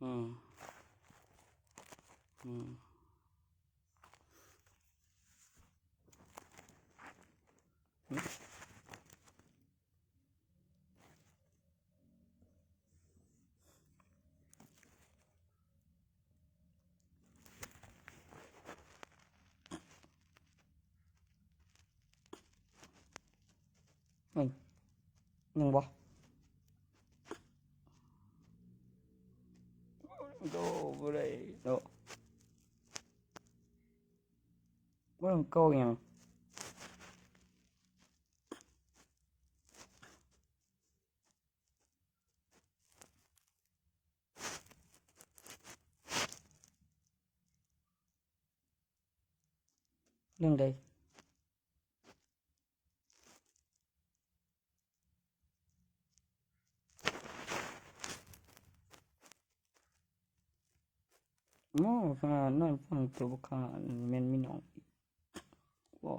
ยังบ่โตบ่ได้โตบ่ต้องโกยังเรื่องใดหมอฟ้านั่นฟังตัวบ่ค่าแม่นมีน้องบ่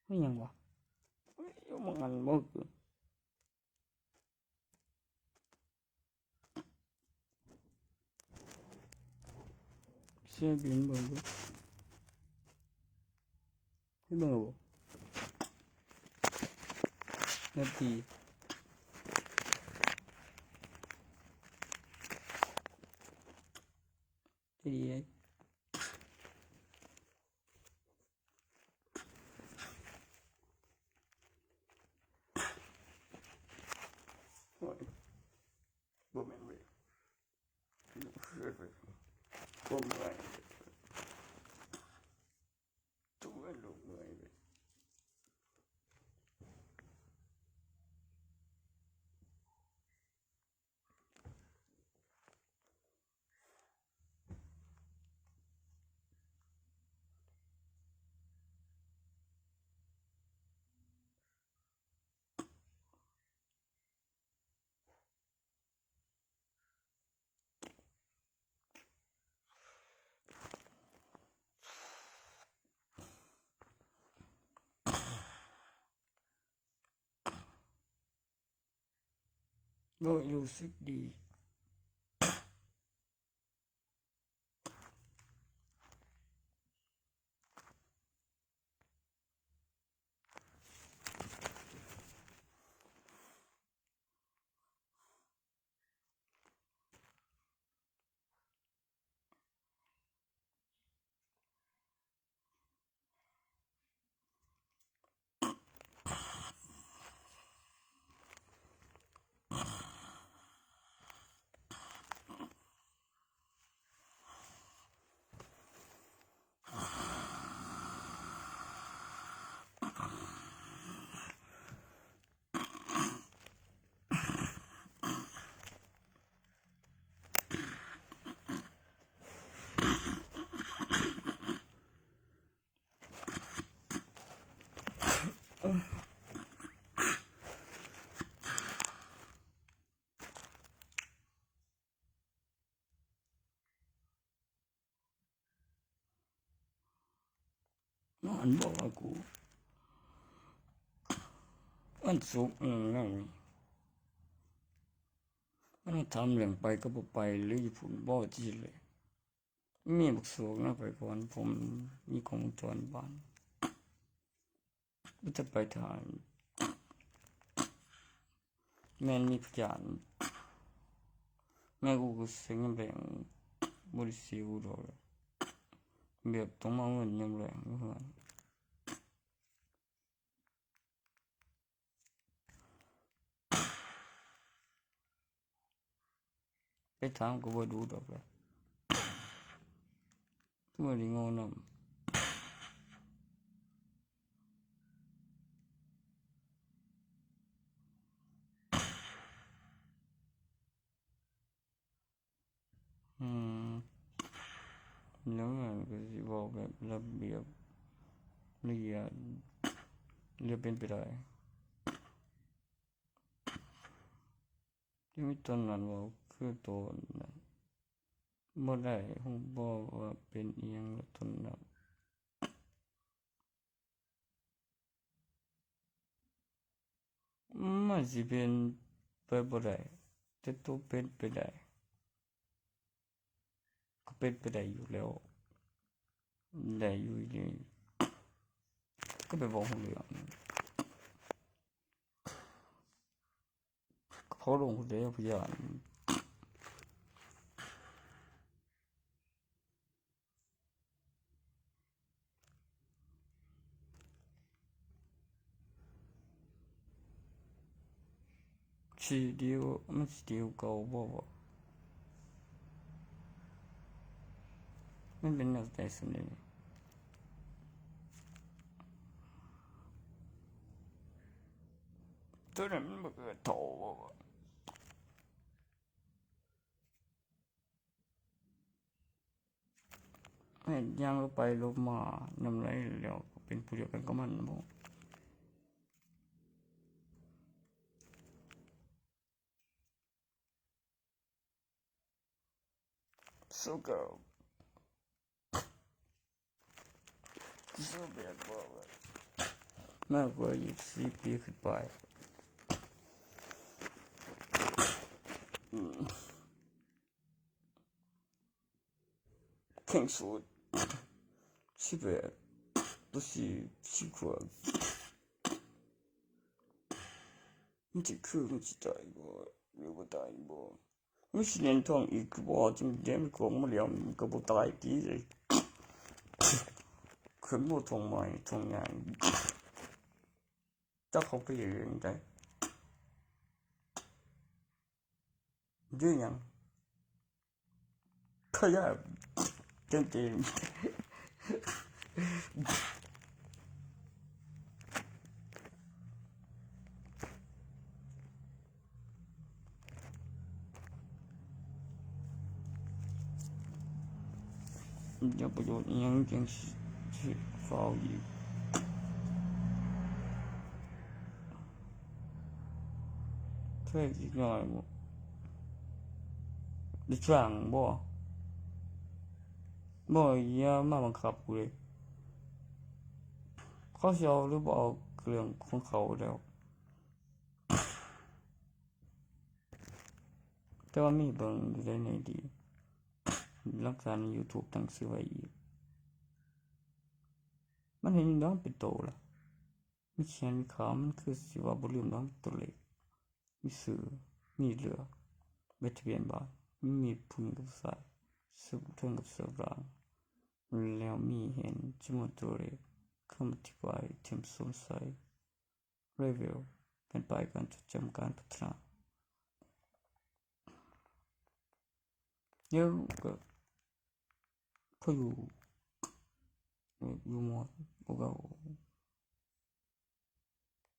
มีหยังบ่อยู่มองอันบ่คือเสียบินเบิ่งบ่เบิ่งบ่นาทีดีโอ้ยบ่แม่นเว้ยบ่แม่นตัวลูกเมื่อยเว้ยบ่รู้สึกดีมันบอกว่ากูวันศุกร์นั่นมันทำเรื่องไปก็บ่ไปหรือญี่ปุ่นบ่ที่เลยมีบักโศกนะไปก่อนผมมีของจรบ้านก็จะไปทานแม่นมีพยานแม่กูก็เสียงแรงบ่ได้สิวดอกแบบต้องมาเงินยังแรงอยู่เฮือนไปถามก็บ่ดูดอกแหละบ่ได้งอนำแล้วก็สิบอกแบบระเบียบละเอียดเรียบเป็นไปได้ที่มีตอนนั้นว่าคือตนนั้นบ่ได้ฮู้บ่ว่าเป็นอิหยังแล้วตนนั้นมันสิเป็น ไปบ่ได้แต่ตัวเป็นไปได้ก็เป็นไปได้อยู่แล้วได้อยู่นี่ก็ไปบอกเรื่องเขาลงคนเดียวพยานสิเดียวมันสิเดียวเก่าบ่มันเป็นนักแต่สนิทตัวนั้นมันบ่เกิดโตบ่แม่นย่างลงไปลงมานำไหลแล้วก็เป็นผู้เดียวกันกับมันบ่So girl so bad boy มากกว่า24ปีขึ้นไปแข่งสุด18都是10กว่ามันจะคือมันจะตายบ่หรือบ่ตายบ่ไม่ใช่เน้นท่องอีกบ่จริงเดี๋ยวมันคงมาแล้วมันก็บ่ตายดีเลยขึ้นบ่ท่องใหม่ท่องใหญ่จะเข้าไปเองได้เรื่องหยังขยับเต็มอย่าประโยชน์อีหยังจังสิฟ้าวอีกแค่อีกหน่อยบ่ได้ช่างบ่อย่ามาบังคับกูเลยเขาสิเอาหรือบ่เอาเรื่องของเขาแล้วแต่ว่ามีเบิ่งอยู่ได้ในดีรักษาใน YouTube ตั้งชื่อไว้อีกมันเห็นน้องเป็นโตล่ะมีแขนมีขามันคือสิว่าบ่ลืมน้องตัวเล็กมีสื่อมีเหลือใบทะเบียนบ้านมีผู้หญิงกับผู้ชายสืบถึงกับสืบรางแล้วมีเห็นจำนวนตัวเลขคำอธิบายที่สงสัยรีวิวเป็นไปการจดจำการพัฒนาเดี๋ยวก็พออยู่หมดก็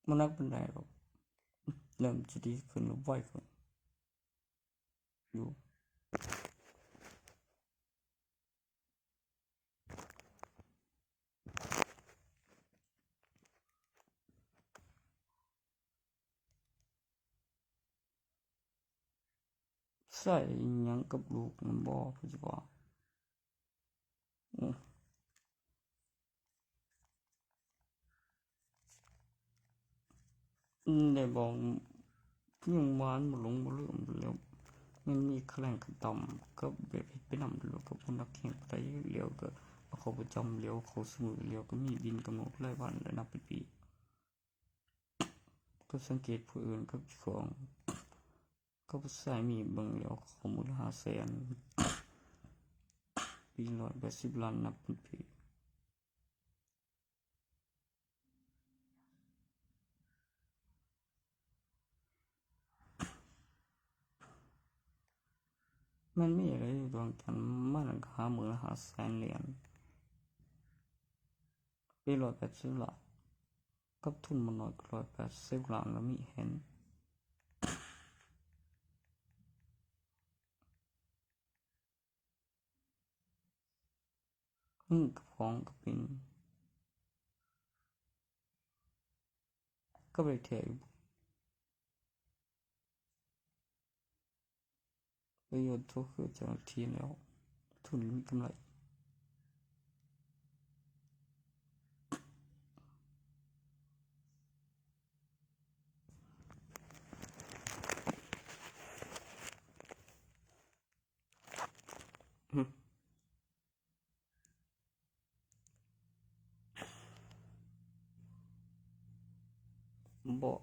มันนักเป็นไรหรอกเริ่มจะดีขึ้นหรือไวขึ้นอยู่ใส่หยังกับลูกมันบ่คือสิว่าได้บอกยังหวานบ่ลงบ่ลืมแล้วมันมีแข่งกันต่ำก็แบบไปนำแล้วก็ผู้นักแข่งไปเร็วก็เขาประจำเร็วเขาเสมอเร็วก็มีบินกำหนดรายวันและนับเป็นปีก็สังเกตผู้อื่นกับของก็ผู้ชายมีเบิ่งแล้วข้อมูล500,000ปี180ล้านนับเป็นปีมันมีอะไรดวงจันทร์มัน55,000 เหรียญปี180ล้านกับทุนมันน้อยกว่า180ล้านแล้วมีเห็นกับของกับเป็นก็ไปเที่ยวประโยชน์ก็คือเจ้าหน้าที่แล้วทุนมีกำไร บ่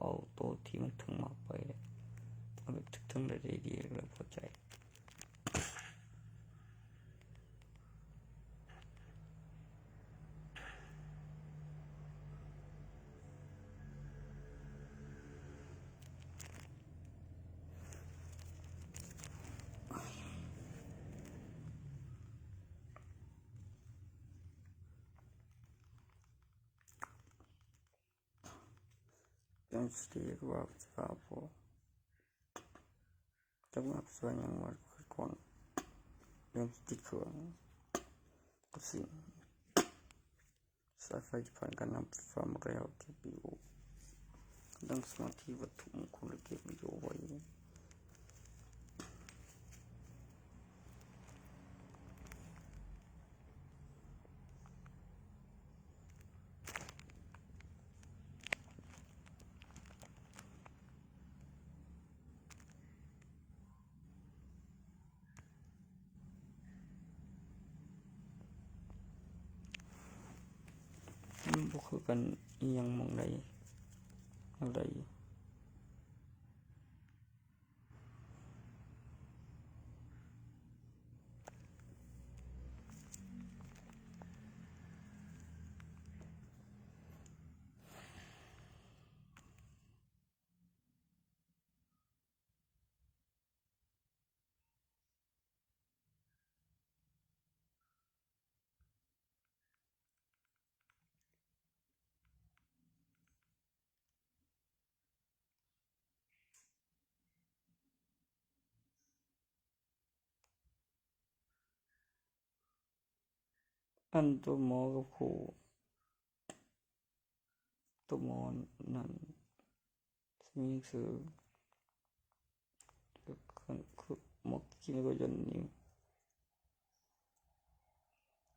เอาโตที่มันถึงมากไปเลยเอาแบบถึงๆได้ดีๆแล้วพอใจจังสิว่าจะพอจังว่าส่วนยังว่าคือก่อนเรื่องติดเครื่องก็สิ่งสายไฟจะผ่านการนำไฟฟ้ามาแล้วเก็บอยู่ดังสมาธิวัตถุมงคลเก็บอยู่ไว้มันบ่คือกันอีหยังหม้องใดอันใดอันตัวหมอกับครูตัวหมอนั่นมีหนังสือคือหมอกินก็จนนี่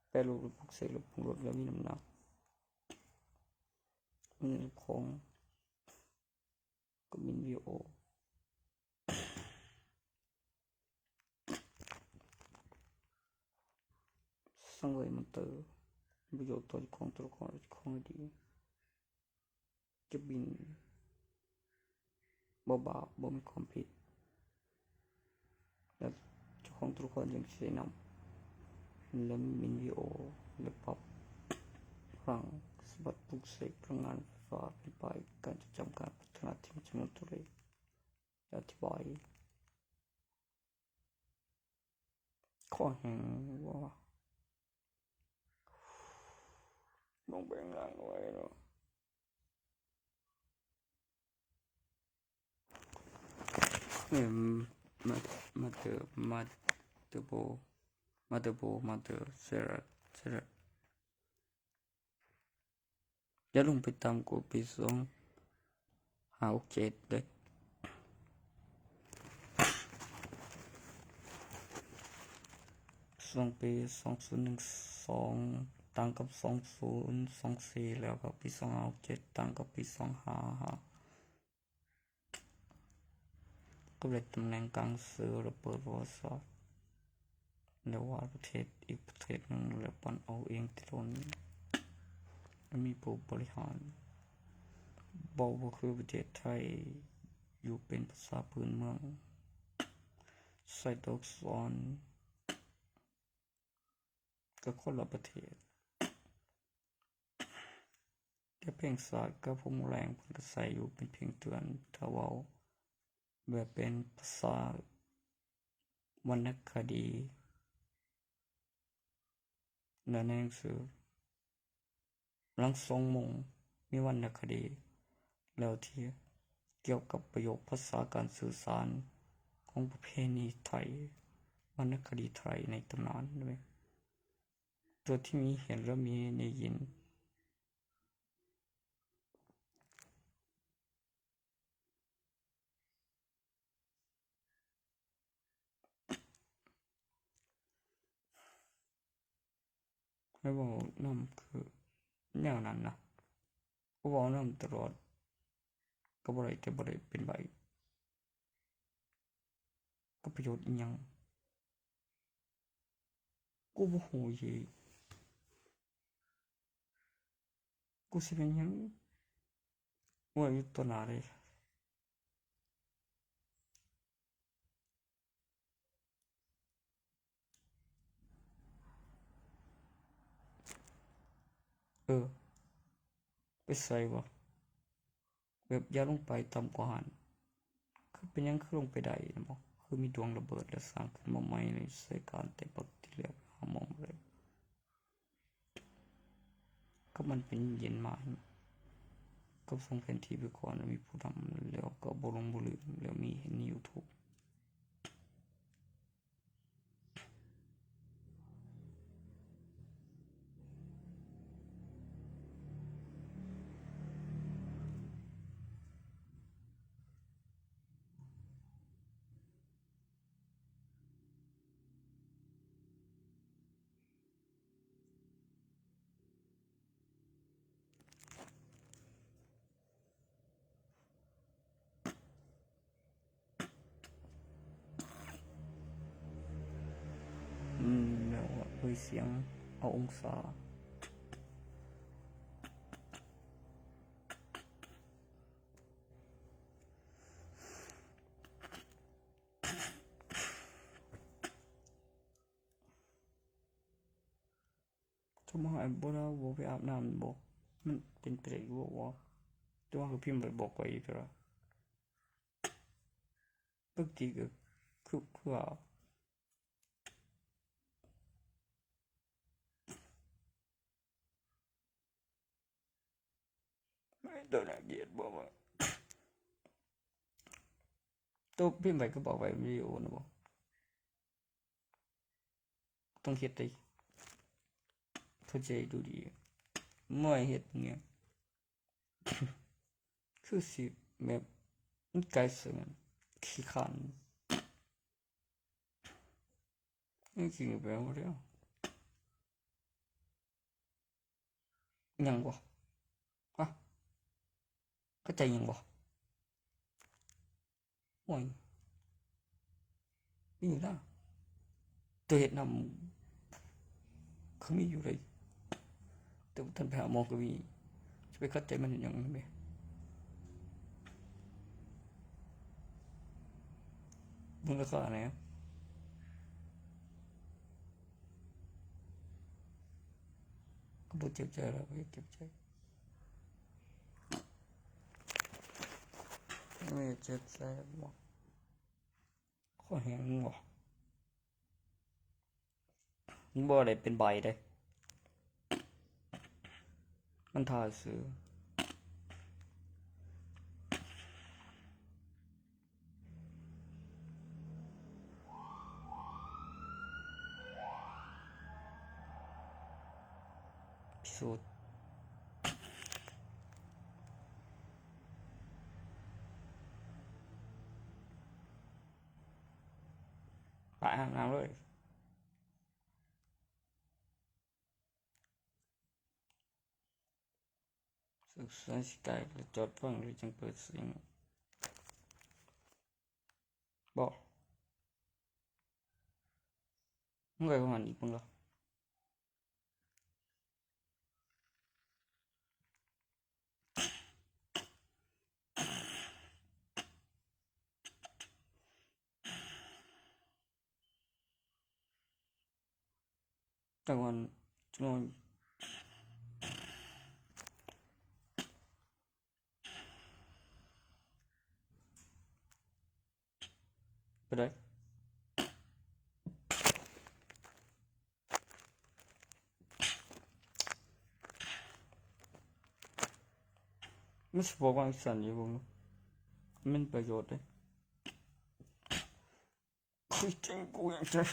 แปรรูปหรือปลุกเสกหรือปรุงรสแล้วมีน้ำหนักมีของก็มีวิโอสังเวยมันเตอร์ประโยชน์ต่อของตัวของดีจะบินบ่บาปบ่มีความผิดและเจ้าของตัวละครยังใช้นำและมินวิโอและปรับพลังสบัดปลุกเสกพลังงานไฟฟ้าเป็นไปการจะจำการพัฒนาที่มีจำนวนตัวเลขและอธิบายข้อแห่งว่าลงแบ่งล่างไว้เนาะมาเตอร์เซราจะลงไปตามกูปี257เลยปี2012ต่างกับ2024แล้วก็ปี2067ต่างกับปี255ก็เป็นตำแหน่งกลางสื่อระเบิดประวัติศาสตร์และว่าประเทศอีกประเทศนึงและปันเอาเองที่ตนมีผู้บริหารบอกว่าคือประเทศไทยอยู่เป็นภาษาพื้นเมืองใส่ตัวอักษรก็คนละประเทศแค่เพียงศาสตร์กับพวกแรงเพิ่นก็ใส่อยู่เป็นเพียงเตือนถ้าเว้าแบบเป็นภาษาวรรณคดีและในหนังสือลังทรงมงมีวรรณคดีแล้วที่เกี่ยวกับประโยคภาษาการสื่อสารของประเพณีไทยวรรณคดีไทยในตำนานด้วยตัวที่มีเห็นและมีได้ยินให้เว้านำคือแนวนั้นนะก็เว้านำตลอดก็บ่ได้เป็นใบก็ประโยชน์อิหยัง กูบ่ฮู้อีกกูสิเป็นหยังว่าอยู่ต่อหน้าเลยไปใส่วะแบบอย่าลงไปต่ำกว่าหันคือเป็นหยังคือลงไปได้นะบ่คือมีดวงระเบิดแล้วสร้างขึ้นมาใหม่ในสายการแต่ปกติแล้วหามองเลยก็มันเป็นเย็นมาก็ส่งแผนที่ไปก่อนแล้วมีผู้ทำแล้วก็บ่ลงบ่ลืมแล้วมีเห็นใน YouTube แล้วเสียงเอาองศาทำไมบ่ได้บ่ไปอาบน้ำบ่มันเป็นไปได้บ่วะแต่ว่าคือพิมพ์ไปบอกไว้อยู่แล้วบางทีก็คือว่าไม่โดนเกลียดบ่ว่าตัวพิมพ์ไปก็บอกไว้วิดีโอนะบ่ต้องเฮ็ดได้เข้าใจดูดีไม่เฮ็ดเนี่ยคือสิแบบมันไกลสึงขี้คร้านนี่จริงไปหมดแล้วยังบ่ฮะเข้าใจยังบ่โอ้ยนี่ล่ะตัวเฮ็ดนำคือมีอยู่เลยแต่ว่าท่านไปหาหมอก็มีจะไปเข้าใจมันอย่างนั้นไหมมึงราคาไหนก็บ่เจ็บใจแล้วก็เจ็บใจไม่เจ็บใจบ่ข้อแห้งบ่มันบ่ได้เป็นใบได้มันทาซื้อพิสูจน์ไปอาบน้ำเลยศึกษาสิกายแล้วจอดฟังหรือจังเปิดเสียงบ่มึงไงของมันอีกมึงเหรอจังวันจังวันไปได้ไม่ใช่บอกว่าสั่นอยู่บ่มันประโยชน์เลยคุยจังกูอย่างเดียว